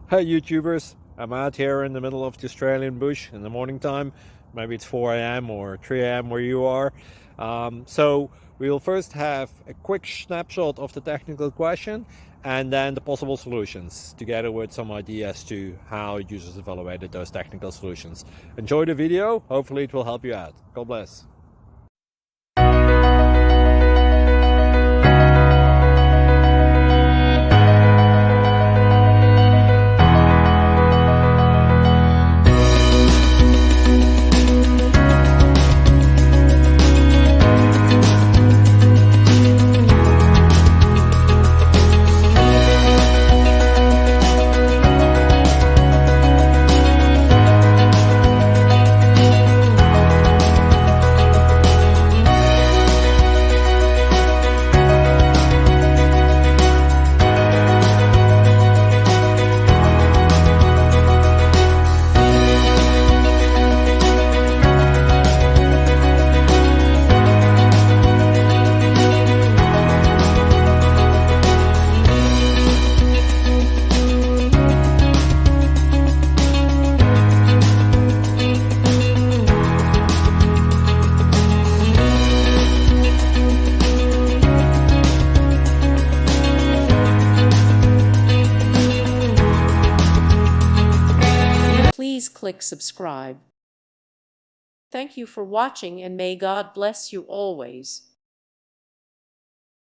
Hi YouTubers, I'm out here in the middle of the Australian bush in the morning time. Maybe it's 4 a.m. or 3 a.m. where you are. So we'll first have a quick snapshot of the technical question and then the possible solutions, together with some ideas to how users evaluated those technical solutions. Enjoy the video, hopefully it will help you out. God bless. Please click subscribe. Thank you for watching and may God bless you always.